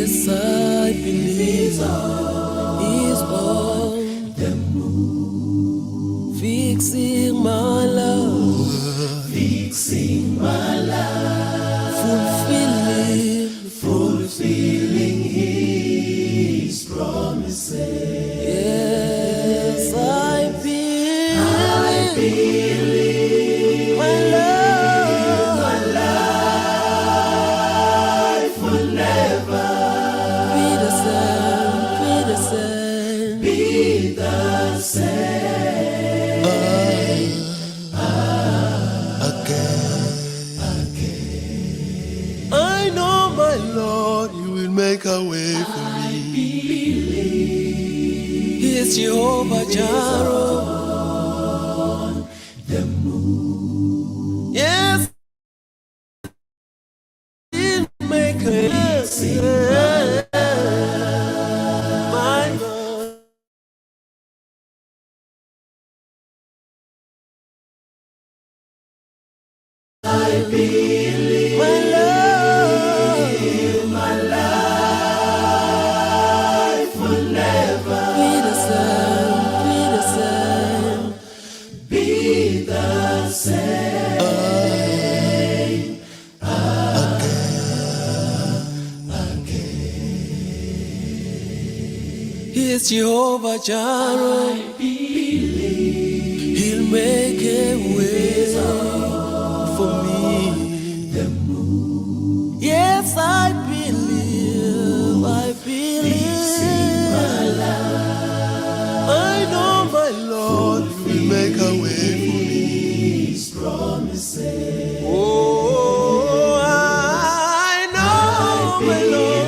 Yes, I believe He's on the move, fixing my love, fulfilling His promises. Yes, I believe my life will never be the same. I know my Lord, You will make a way for me. He is Jehovah Jireh. Yes, He'll make a way. My God. I believe my life will never be the same. He is Jehovah Jireh. He'll make a way for me. Yes, I believe. I know my Lord will make a way for me. Oh, I know my Lord,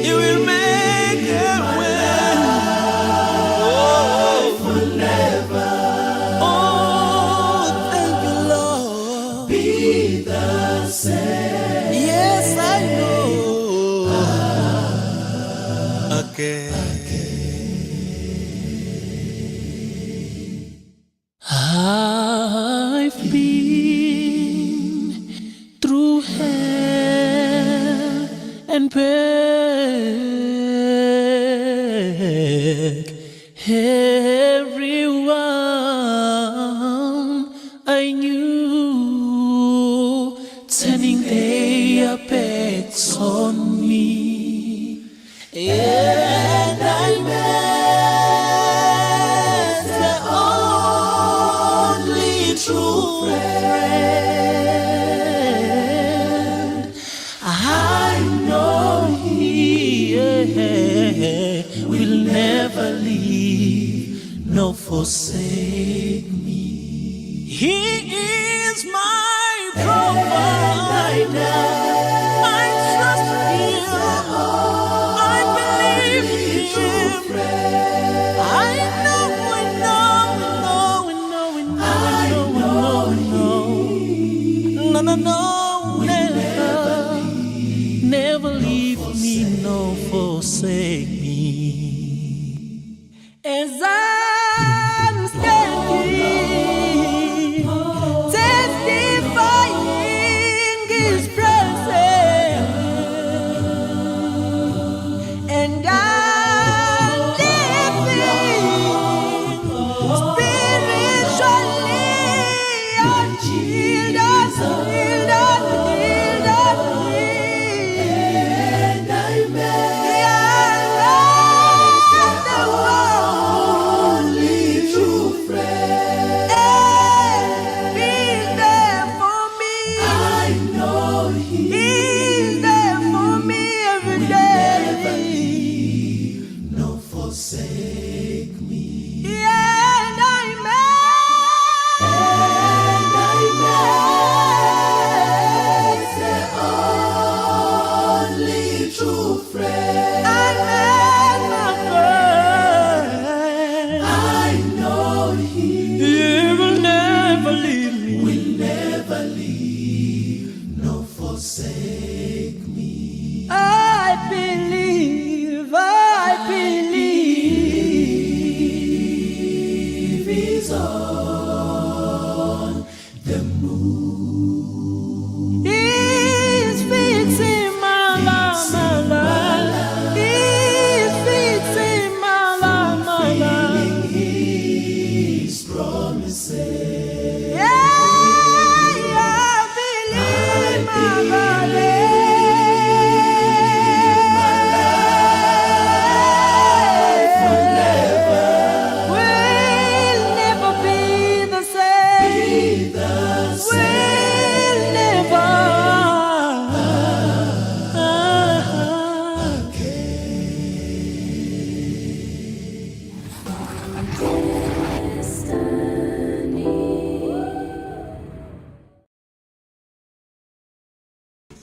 He will make a way. Oh, thank You, Lord. Yes, I know. I've been through hell and back. Everyone I knew turning their backs on me, and I met the only true friend. I know He will never leave nor forsake me. He is my provider. I trust Him. I believe Him. I know, never leave me nor forsake me. As I'm standing, testifying His presence, and I'm living spiritually until and I met the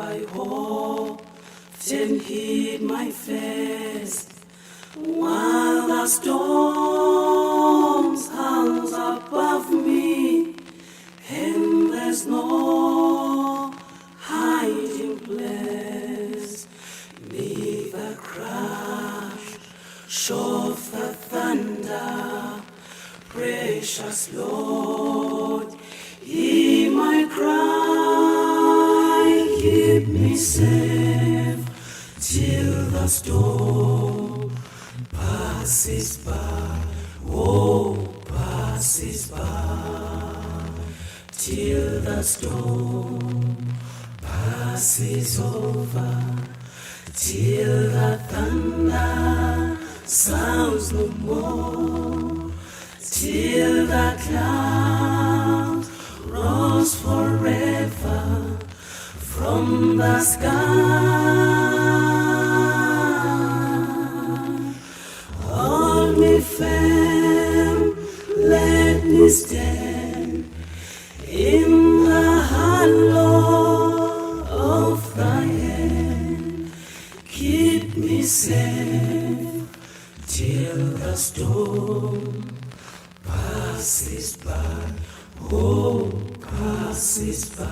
I often hid my face while the storms howls above me, and there's no hiding place. Neath the crash of the thunder, precious Lord, hear my cry, keep me safe till the storm passes by, oh, passes by, till the storm passes over, till the thunder sounds no more, till the clouds rose forever from the sky. Hold me firm, let me stand in the hollow of thy hand. Keep me safe till the storm passes by, oh, passes by.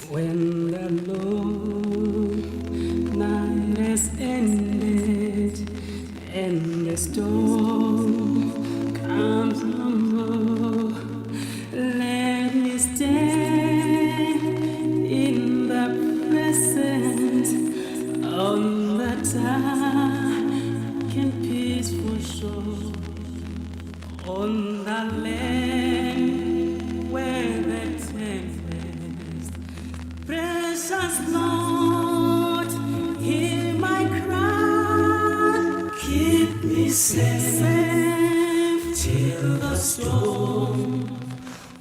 When the long night has ended and the storm comes no more, let me stand in the presence on the dark and peaceful shore, on the land where the tempest. Precious Lord, hear my cry, keep me safe till the storm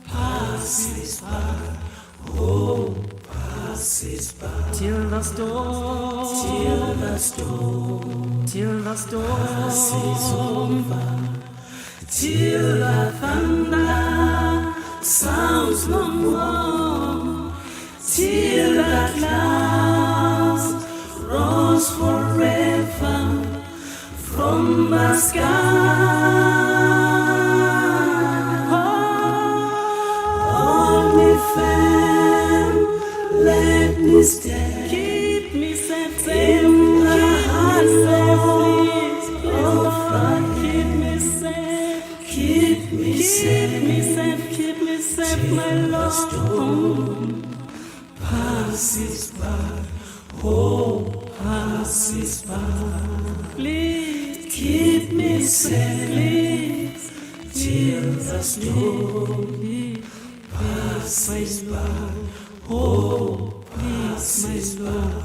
passes by, oh, passes by, till the storm, till the storm, till the storm passes over, till the thunder sounds no more, till the clouds rose forever from the sky. Hold me firm, let me stand, keep me safe in the hollow of thy hand. Keep me safe, keep me safe, keep me safe, my Lord. Passes by, oh, passes by. Please keep me safe, please, till the storm passes by, oh, passes by.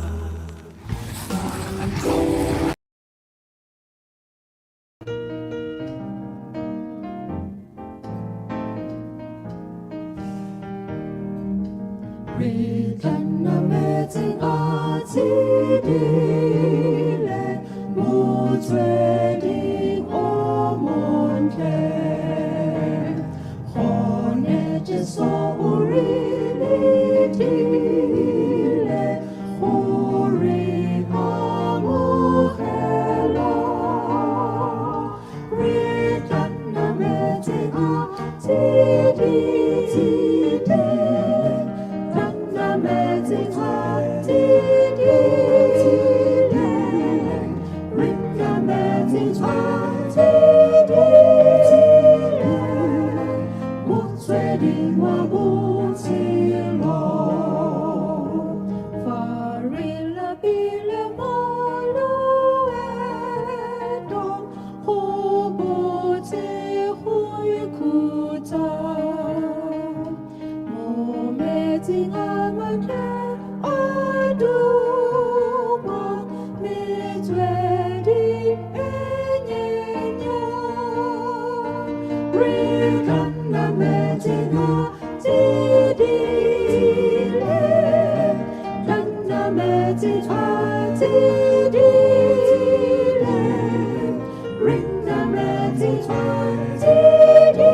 Return amazing artidile, moods wedding omonke. Honete so urilitile, uri amuhela. Return amazing artidile, amazing heart, ring amazing heart, what's wedding wabutilo, farilla bile malueto, hubuti huikuta. Meeting amate aduma mitwedi enyenya rikana meeting atidile kana meeting atidile ringa meeting atidile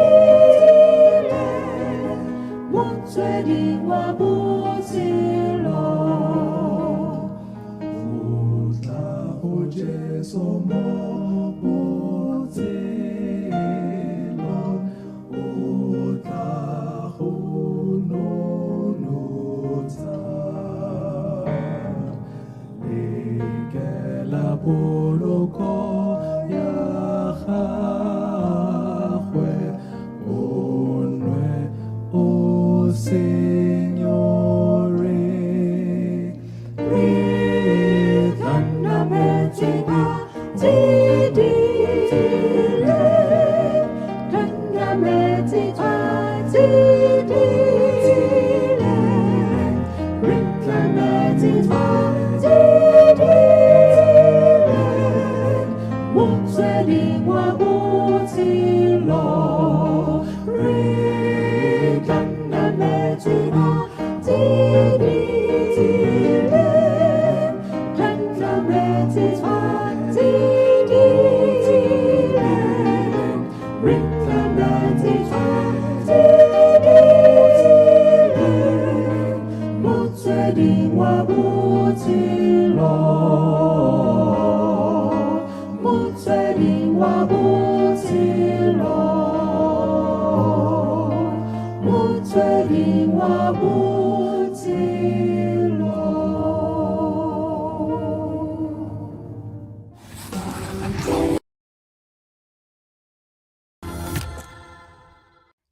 Ready, wabuzilo.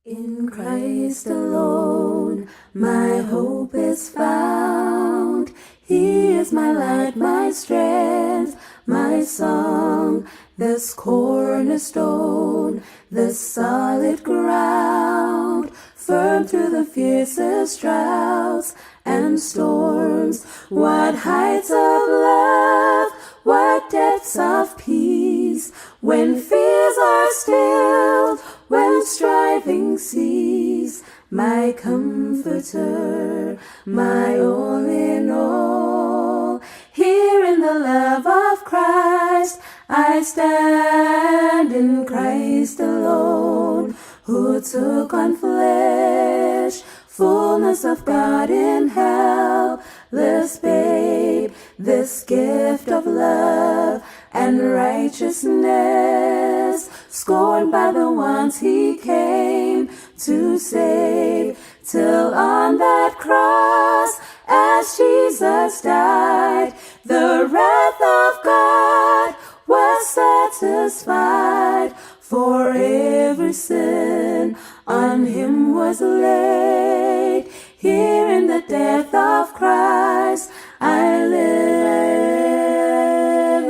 In Christ alone, my hope is found. He is my light, my strength, my song, this cornerstone, this solid ground, firm through the fiercest droughts and storms. What heights of love, what depths of peace, when fears are stilled, when striving cease. My comforter, my all in all. Here in the love of Christ, I stand in Christ alone, who took on flesh, fullness of God in helpless babe, this gift of love and righteousness, scorned by the ones he came to save, till on that cross, as Jesus died, the wrath of God was satisfied, for every sin on him was laid. Here in the death of Christ, I live,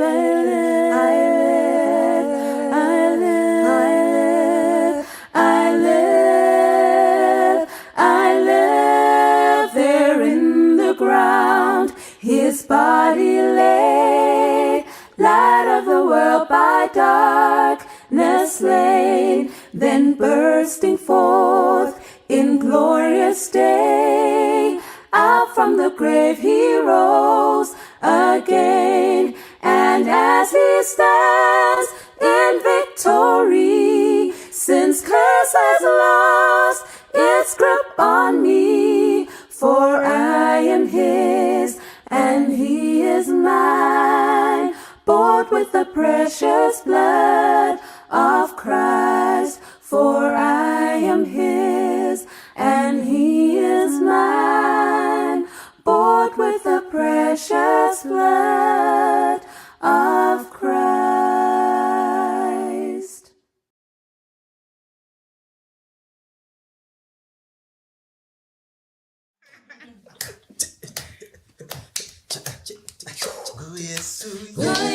I live, I live, I live, I live, I live. There in the ground, his body lay, light of the world by darkness slain, then bursting forth in glorious day, out from the grave he rose again, and as he stands in victory, sin's curse has lost its grip on me, for I am his and he is mine, bought with the precious blood of Christ, for I am his and he is mine, bought with the precious blood of Christ.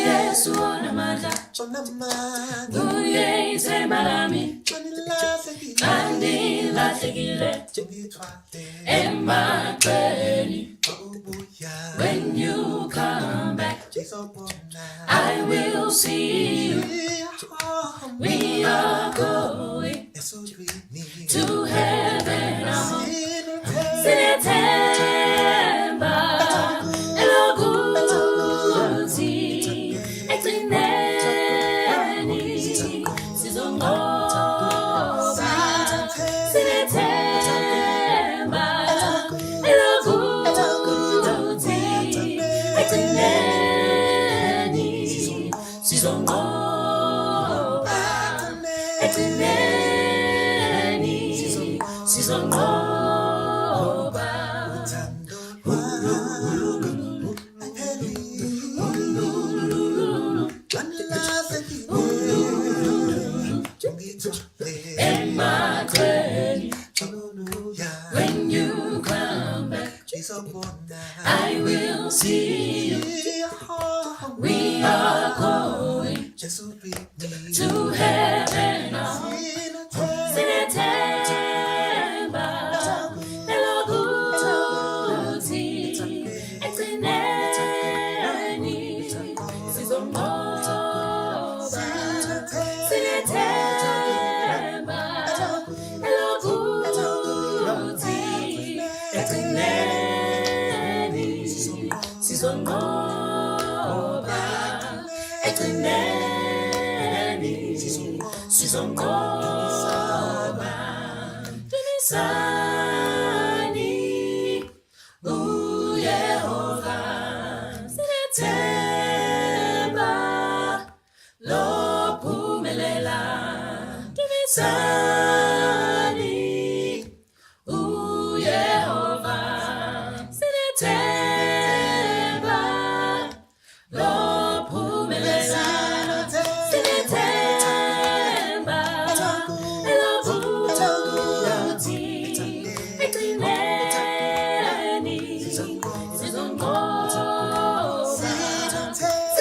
Yesu onamanda, Yesu malami, Andi lategile, Emma Penny. When you come back, I will see you. We are going to heaven now. When you come back, I will see you. We are going to heaven now. Sineteba, eloguti, sizongoba eklineni sizongoba dumisani uYehova sinethemba lophumelela dumisani uYehova sinethemba lophumelela sinethemba elobuthi eklineni sizongoba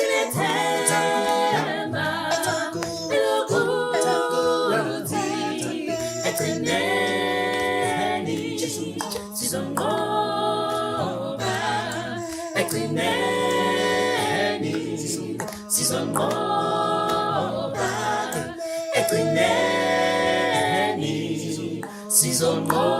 sinethemba elobuthi eklineni sizongoba eklineni sizongoba eklineni sizongoba.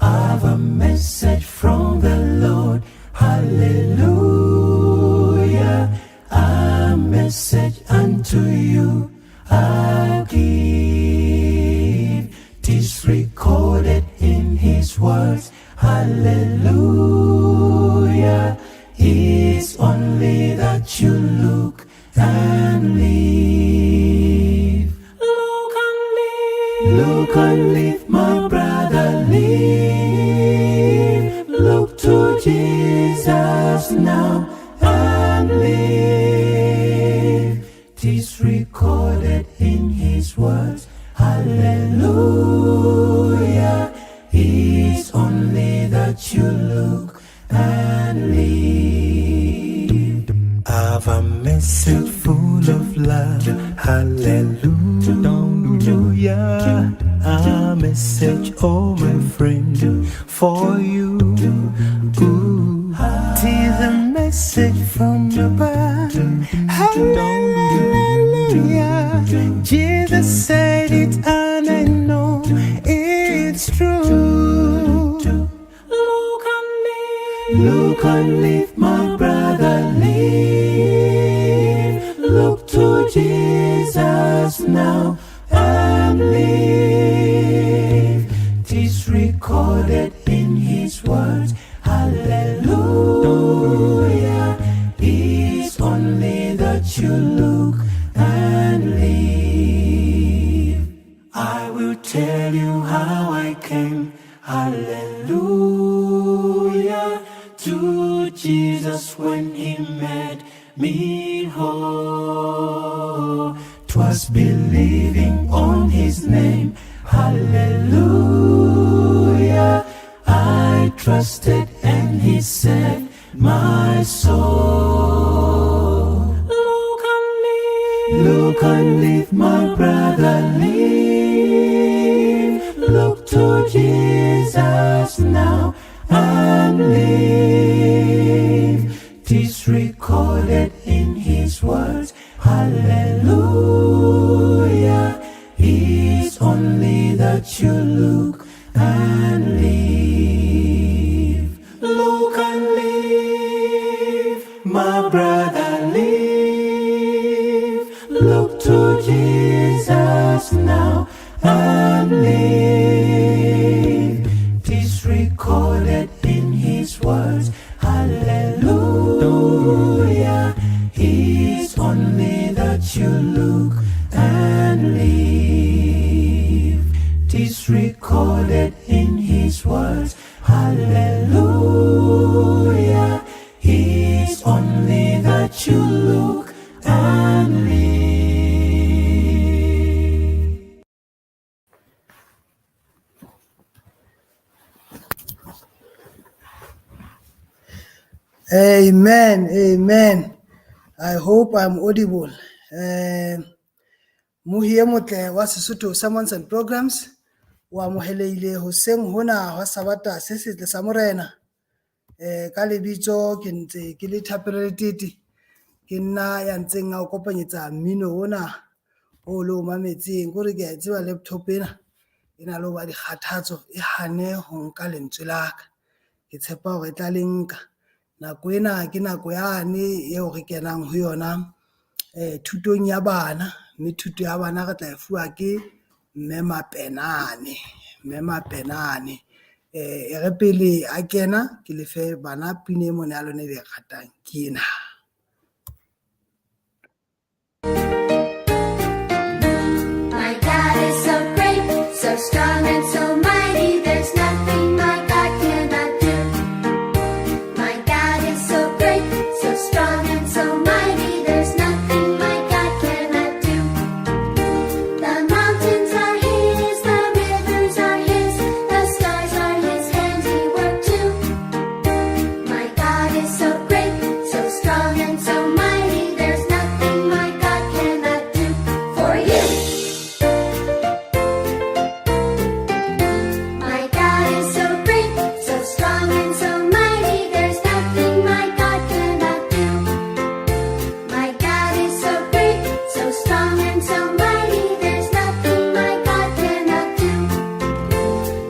I've a message from the Lord, hallelujah. A message unto you I'll give. 'Tis recorded in His words, hallelujah. It's only that you look and live. Look and live, my brother, live. Look to Jesus now and live. 'Tis recorded in His words, hallelujah. It's only that you look and live. I've a message full of love, hallelujah. A message, oh my friend, for you. Tis a message from above, hallelujah. Jesus said it and I know it's true. Look and live, my brother, live. Look to Jesus now and live. 'Tis recorded in His words, hallelujah. It's only that you look and live. I will tell you how I came, hallelujah, to Jesus when He made me whole. 'Twas believing on His name, hallelujah. I trusted and He saved my soul. Look and live, my brother, live. Look to Jesus now and live. 'Tis recorded in His words, hallelujah. It's only the that you look and live. Look and live, my brother, live. Look to Jesus now and live. Tis recorded in his words, hallelujah. It's only that you look and live. Tis recorded in his words, hallelujah. It's only that you look and live. Amen, amen. I hope I'm audible. Muhiye motle wa Sesotho Sermons and Programs wa moheleile hoseng hona wa Sabata se setle sa morena. Ka lebitso ke ntse ke le Thapelo ke nna ya ntseng a o kopanyetsa mmino ona o lo mametseng gore ke a tseba laptop ena ena lo ba dikgathatso e hane ho nka lentswe la ka. Ke tshepa hore e tla le nka nako ena ke nako yane eo re kenang ho yona thutong ya bana, mme thuto ya bana re tla e fuwa ke mme Mapenane. E re pele a kena ke lefe bana pina e mone ya lone le ratang ke ena. My God is so great, so strong and so mighty, there's nothing my God cannot do. My God is so great, so strong and so mighty, there's nothing my God cannot do. The mountains are his, the rivers are his, the stars are his handiwork too. My God is so great, so strong and so mighty, there's nothing my God cannot do for you. My God is so great, so strong and so mighty, there's nothing my God cannot do. My God is so great, so strong and so mighty, there's nothing my God cannot do.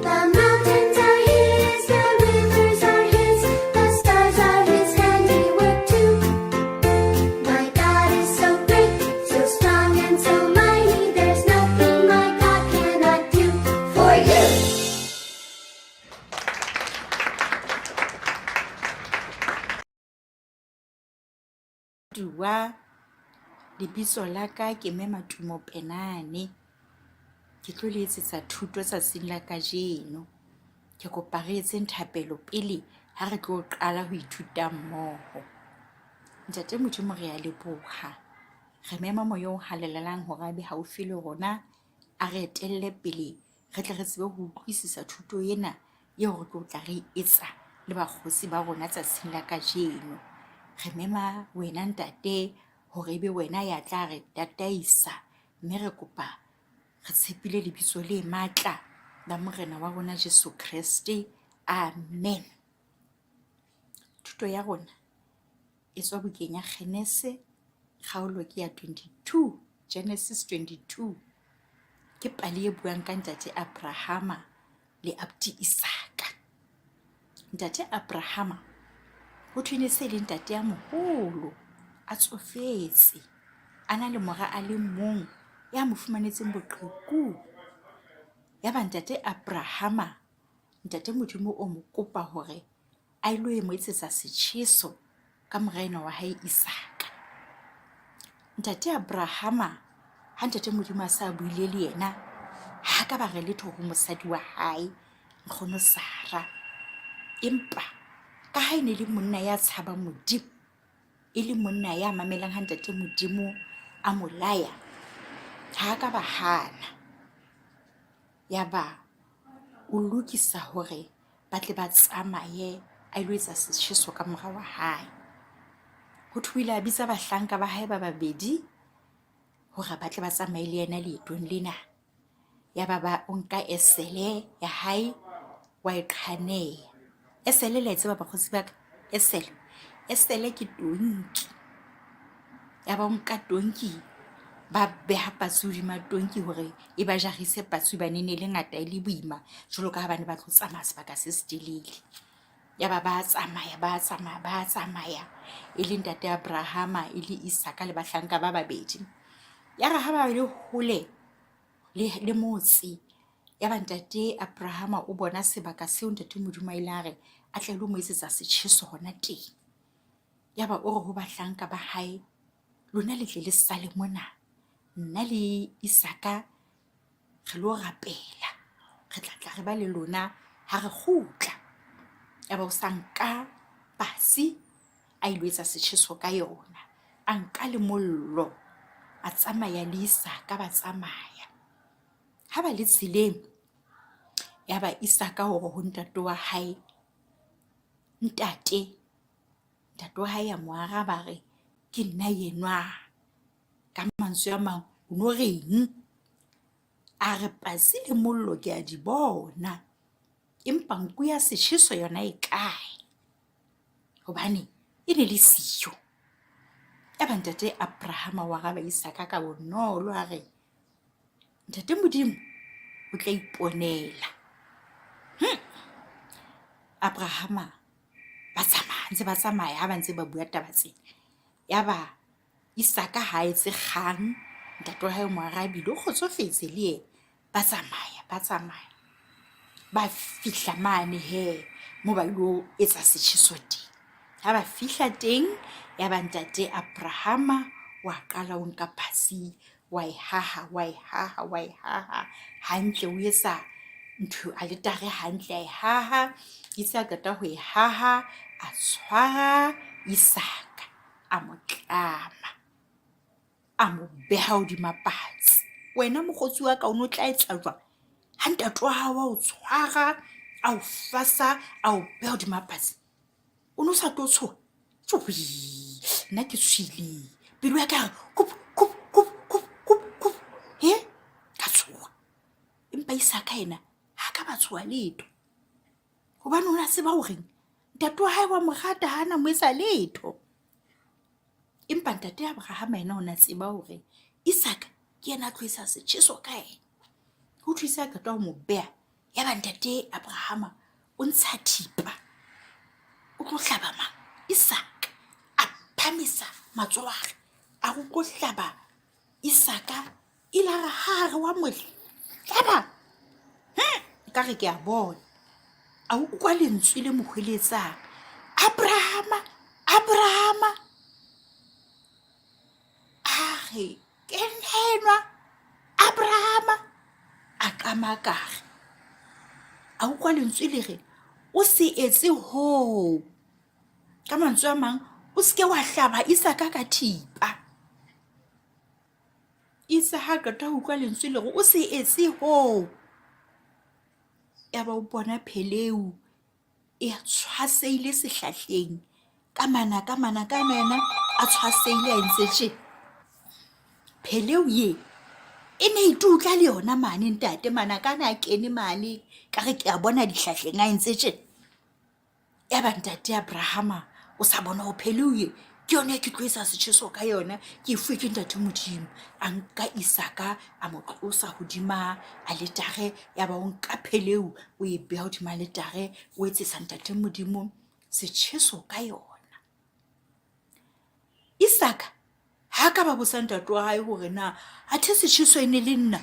The mountains are his, the rivers are his, the stars are his handiwork too. My God is so great, so strong and so mighty, there's nothing my God cannot do for you. Dua lebitso la ka ke mme Mapenane. Ke tlo le etsetsa thuto tsatsing la kajeno. Ke kopa re etseng thapelo pele ha re tlo qala ho ithuta mmoho. Ntate Modimo re a leboha. Re mema moya o halelelang hore a be haufi le rona, a re etelle pele re tle re tsebe ho utlwisisa thuto ena eo re tlo tla re etsa le bakgosi ba rona tsatsing la kajeno. Re mema wena ntate hore ebe wena ya tla re tataisa, mme re kopa re tshepile lebitso le matla la morena wa rona Jesu Kriste. Amen. Thuto ya rona e tswa bukeng ya Genese kgaolo ke ya 22, Genesis 22. Ke pale e buang ka ntate Abrahama le abuti Isaka. Ntate Abrahama ho thwene se le ntate ya moholo, a tsofetse, a na le mora a le mong ya mo fumanetseng boqheku. Ya ba ntate Abrahama, ntate Modimo o mo kopa hore a ilo e mo etsetsa setjheso ka morena wa hae Isaka. Ntate Abrahama ha ntate Modimo a sa buile le yena, ha ka ba re letho ho mosadi wa hae nkgono Sara. Empa ka ha ene le monna ya tshabang Modimo, e le monna ya mamelang ha ntate Modimo a mo laya, ha ka ba hana. Ya ba o lokisa hore ba tle ba tsamaye a ilo etsa setjheso ka mora wa hae. Ho thuile a bitsa bahlanka ba hae ba babedi hore ba tle ba tsamaye le yena leetong lena. Ya ba o nka esele ya hae wa e qhaneha. Esele le tseba bakgotsi ba ka, esele ke tonki. Ya ba o nka tonki ba beha patsi hodima tonki hore e ba jarise patsi hobane ne le ngata e le boima jwalo ka ha ba ne ba tlo tsamaya sebaka se se telele. Yaba ba tsamaya e le ntate Abrahama e le Isaka le bahlanka ba babedi. Yaba ha ba le hole le motse, yaba ntate Abrahama o bona sebaka seo ntate Modimo a ile a re a tla ile mo etsetsa setjheso hona teng. Yaba o re ho bahlanka ba hae, lona le tle le sale mona, nna le Isaka re lo rapela, re tla re ba le lona ha re kgutla. Yaba o sa nka pasi a ilo etsa setjheso ka yona, a nka le mollo, a tsamaya le Isaka ba tsamaya. Ha ba le tseleng, yaba Isaka hore ho ntate wa hae, ntate wa hae ya mo araba re ke nna yenwa. Ka mantswe a mang o no reng? A re pasi le mollo ke a di bona, empa nku ya setjheso yona e kae? Hobane e ne le siyo. Yaba ntate Abrahama wa araba Isaka ka bonolo a re, ntate Modimo o tla iponela. Abrahama ba tsamaya ha ba ntse ba bua taba tsena. Yaba Isaka ha etse kgang, ntate wa hae mo arabile o kgotsofetse le yena. Ba tsamaya ba fihla mane he mo ba ilo etsa setjheso teng. Ha ba fihla teng, yaba ntate Abrahama wa qala o nka pasi wa e haha hantle, o etsa ntho a letare hantle, a e haha. Itse a qeta ho e haha, a tshwara Isaka, a mo tlama, a mo beha hodima patsi. Wena mokgotsi wa ka o no tla etsa jwang ha ntate wa hao a o tshwara, a o fasa, a o beha hodima patsi? O no sa tlo tshoha? Nna ke tshohile, pelo ya ka re kup. He, ka tshoha. Empa Isaka ena ha ka ba tshoha letho, hobane o na tseba hore ntate wa hae wa mo rata, hana mo etsa letho. Empa ntate Abrahama ena o na tseba hore Isaka ke yena a tlo etsa setjheso ka ena. Ho thwe Isaka qeta ho mo beha, yaba ntate Abrahama o ntsha thipa, o tlo hlaba mang? Isaka. A phamisa matsoho a re a go tlo hlaba Isaka. Ilare ha re wa mo hlaba, ka re ke a bona, a utlwa lentswe le mo hweletsang, Abrahama. A re ke nena Abrahama. A kamakare, a utlwa lentswe le re o se etse ho. Ka mantswe a mang, o se ke wa hlaba Isaka ka thipa. Isaka qeta ho utlwa lentswe le re o se etse ho, yaba o bona pheleu e tshwaseile sehlahleng ka mana a tshwaseile a entse tje. Pheleu ye e ne itutla le yona mane ntate, manakana a kene mane ka re ke a bona dihlahleng a entse tje. Yaba ntate Abrahama o sa bona ho pheleu ye ke yona ke tlo etsa setjheso ka yona, ke fuwe ke ntate Modimo. A nka Isaka a mo tlosa hodima a letare, yaba o nka pheleu o e beha hodima letare, o etsetsa ntate Modimo setjheso ka yona. Isaka ha ka ba botsa ntate wa hae hore na athe setjheso e ne le nna.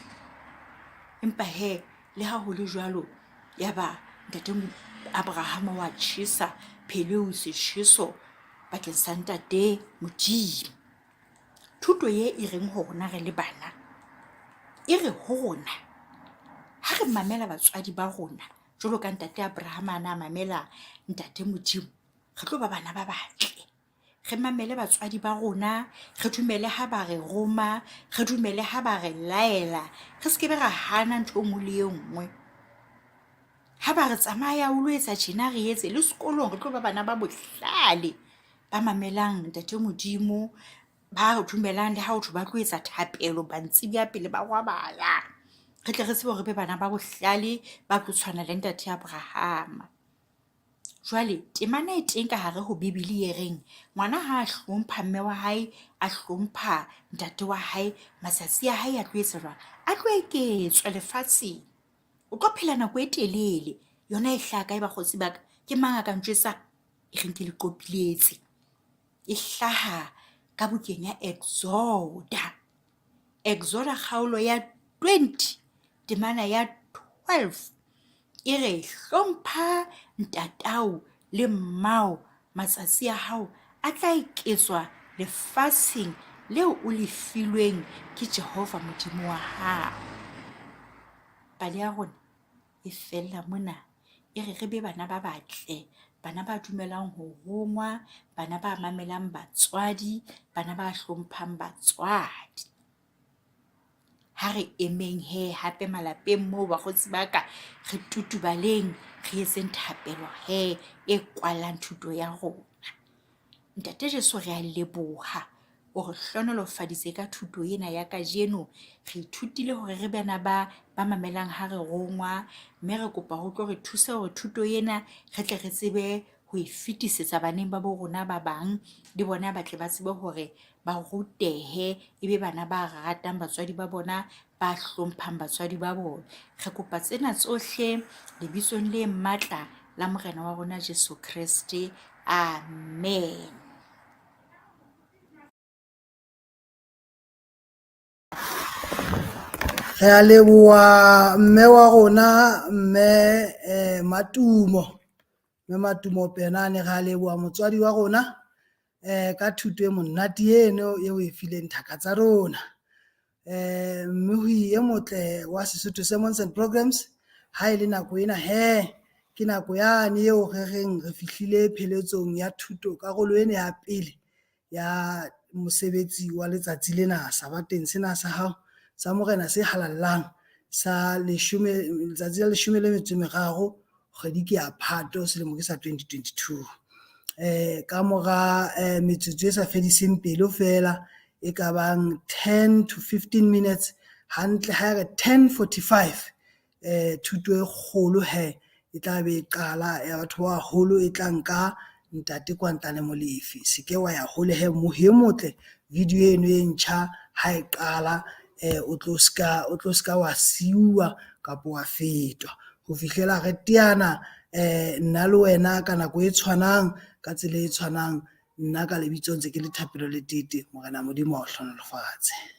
Empa he, le ha ho le jwalo, yaba ntate Abrahama wa tjhesa pheleu setjheso bakeng sa ntate Modimo. Thuto ye e reng ho rona re le bana, e re ho rona ha re mamela batswadi ba rona jwalo ka ntate Abrahama a na mamela ntate Modimo, re tlo ba bana ba batle. Re mamele batswadi ba rona, re dumele ha ba re roma, re dumele ha ba re laela, re se ke be ra hana ntho nngwe le e nngwe. Ha ba re tsamaya o lo etsa tjena re etse, le sekolong re tlo ba bana ba bohlale, ba mamelang ntate Modimo, ba dumelang le ha o ba tlo etsa thapelo ba ntsibia pele ba robala. Re tle re tsebe hore be bana ba bohlale ba tlo tshwana le ntate Abrahama. Jwale temana e teng ka hare ho Bibele e reng ngwana ha a hlompha mme wa hae, a hlompha ntate wa hae, matsatsi a hae a tlo etsa jwang? A tlo eketswa lefatsheng. O tlo phela nako e telele. Yona e hlaha kae bakgotsi ba ka? Ke mang a ka ntjwetsang? E reng ke le qopiletse. E hlaha ka bukeng ya Exoda. Exoda kgaolo ya 20 temana ya 12 e re hlompha ntatao le mmao, matsatsi a hao a tla eketswa lefatsheng leo o le filweng ke Jehova Modimo wa hao. Pale ya rona e fella mona e re be bana ba batle, bana ba dumelang ho rongwa, bana ba mamelang batswadi, bana ba hlomphang batswadi. Ha re emeng hape malapeng moo bakgotsi ba ka, re tutubaleng, re etseng thapelo e kwalang thuto ya rona. Ntate Jesu re a leboha o re hlonolofaditse ka thuto ena ya kajeno. Re ithutile hore re bana ba mamelang ha re rongwa, mme re kopa ho tlo re thusa hore thuto ena re tle re tsebe ho e fetisetsa baneng ba bo rona ba bang, le bona ba tle ba tsebe hore ba rutehe ebe bana ba ratang batswadi ba bona, ba hlomphang batswadi ba bona. Re kopa tsena tsohle lebitsong le matla la morena wa rona Jesu Kriste. Amen. Re a leboha mme wa rona mme Matumo Penane, re a leboha motswadi wa rona ka thuto e monate eno eo e fileng thaka tsa rona. Mme hui e motle wa Sesotho Sermons and Programs, ha e le nako ena ke nako yane eo re reng re fihlile pheletsong ya thuto karolo ena ya pele ya mosebetsi wa letsatsi lena sabateng sena sa hao sa morena se halallang sa letsatsi la 13 kgwedi ke ya Phato selemo ke sa 2022. Ka mora metsotso e sa fediseng pelo fela e ka bang 10 to 15 minutes, hantle ha re 10:45 thuto e kgolo e tla be e qala ya batho ba haholo, e tla nka ntate Kwantlane Molefi. Se ke wa ya hole mohe motle video eno e ntjha ha e qala, o tlo ska wa siuwa kapo wa fetwa ho fihlela re teana nna le wena ka nako e tshwanang, ka tsela e tshwanang. Nna ka lebitso ntse ke le Thapelo le Tete, morena Modimo a o hlonolofatse.